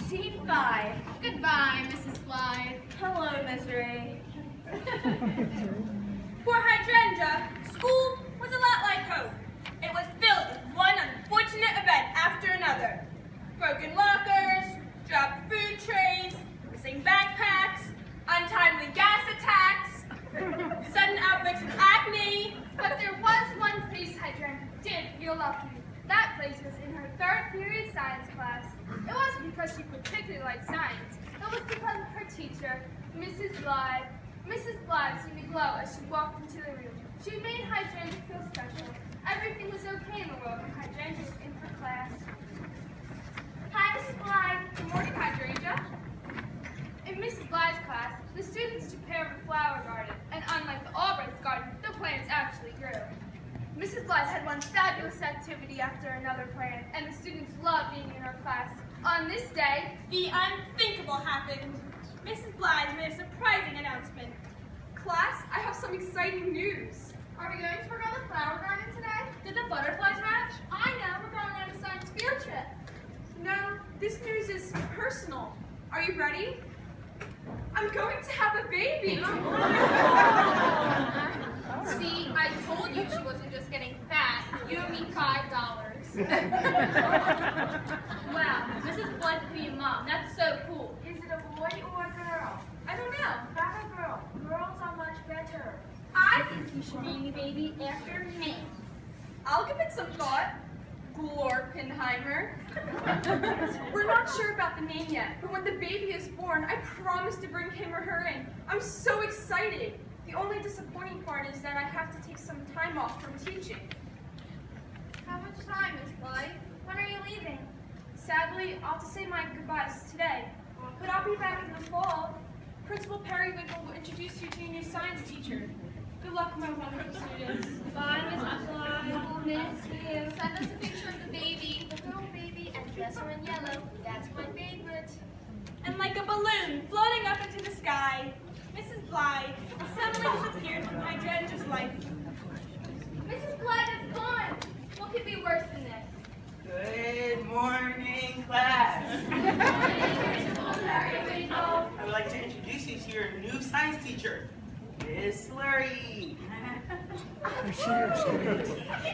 Scene 5. Goodbye, Mrs. Blythe. Hello, Misery. For Hydrangea, school was a lot like home. It was filled with one unfortunate event after another. Broken lockers, dropped food trays, missing backpacks, untimely gas attacks, sudden outbreaks of acne. But there was one place Hydrangea did feel lucky. That place was in her third period science class. It wasn't because she particularly liked science. It was because of her teacher, Mrs. Blythe. Mrs. Blythe seemed to glow as she walked into the room. She made Hydrangea feel special. Everything was okay in the world when Hydrangea was in her class. Hi, Mrs. Blythe. Good morning, Hydrangea. In Mrs. Blythe's class, the students took care of the flower garden, and unlike the Albright's garden, the plants actually grew. Mrs. Blythe had one fabulous activity after another planned, and the students loved being in her class. On this day, The unthinkable happened. Mrs. Blythe made a surprising announcement. Class, I have some exciting news. are we going to work on the flower garden today? Did the butterflies match? I know, we're going on a science field trip. No, this news is personal. Are you ready? I'm going to have a baby. See, I told you she wasn't just getting fat. You owe me $5. Wow, Mrs. Blythe will be a mom. That's so cool. Is it a boy or a girl? I don't know. Not a girl. Girls are much better. I think you should name the baby after me. I'll give it some thought. Glorpenheimer. We're not sure about the name yet, but when the baby is born, I promise to bring him or her in. I'm so excited. The only disappointing part is that I have to take some time off from teaching. How much time, Miss Blythe? When are you leaving? Sadly, I'll have to say my goodbyes today, but I'll be back in the fall. Principal Periwinkle will introduce you to your new science teacher. Good luck, my wonderful students. Bye, Miss Blythe. Miss you. Send us a picture of the baby. The little baby and dress her in yellow. That's my favorite. And like a balloon floating up into the sky, Mrs. Blythe suddenly disappeared from Hydrangea's life. Mrs. Blythe is gone. What could be worse than this? Good morning, class. I would like to introduce you to your new science teacher, Miss Slurry.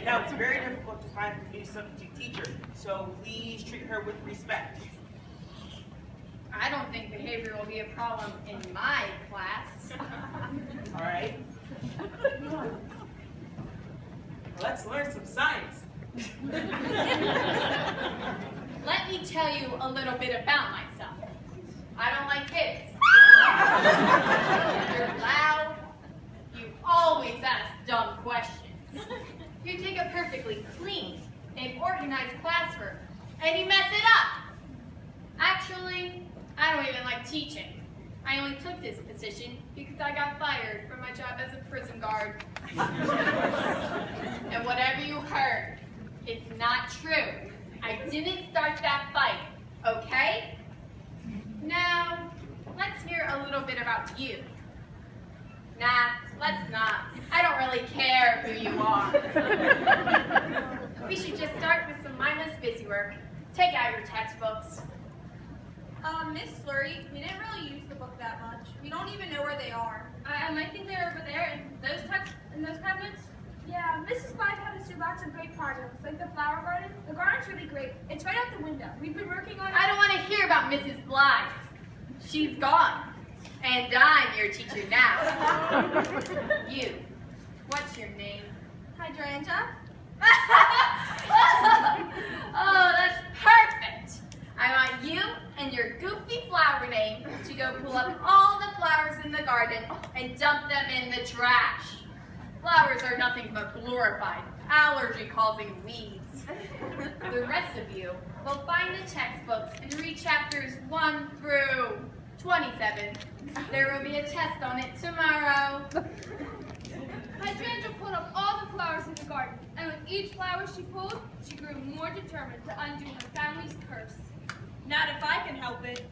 Now, it's very difficult to find a new substitute teacher, so please treat her with respect. I don't think behavior will be a problem in my class. All right? Let's learn some science. Let me tell you a little bit about myself. I don't like kids. You're loud. You always ask dumb questions. You take a perfectly clean and organized classroom, and you mess it up. Actually, I don't even like teaching. I only took this position because I got fired from my job as a prison guard. And whatever you heard, it's not true. I didn't start that fight, okay? Now, let's hear a little bit about you. Nah, let's not. I don't really care who you are. We should just start with some mindless busy work. Take out your textbooks. Miss Slurry, we didn't really use the book that much. We don't even know where they are. I might think they're over there in those cabinets. Yeah, Mrs. Blythe had us do lots of great projects, like the flower garden. The garden's really great. It's right out the window. We've been working on it. I don't want to hear about Mrs. Blythe. She's gone. And I'm your teacher now. You, what's your name? Hydrangea? Oh, that's perfect. I want you and your goofy flower name to go pull up all the flowers in the garden and dump them in the trash. Flowers are nothing but glorified, allergy-causing weeds. The rest of you will find the textbooks and read chapters 1 through 27. There will be a test on it tomorrow. Hydrangea pulled up all the flowers in the garden, and with each flower she pulled, she grew more determined to undo her family's curse. Not if I can help it.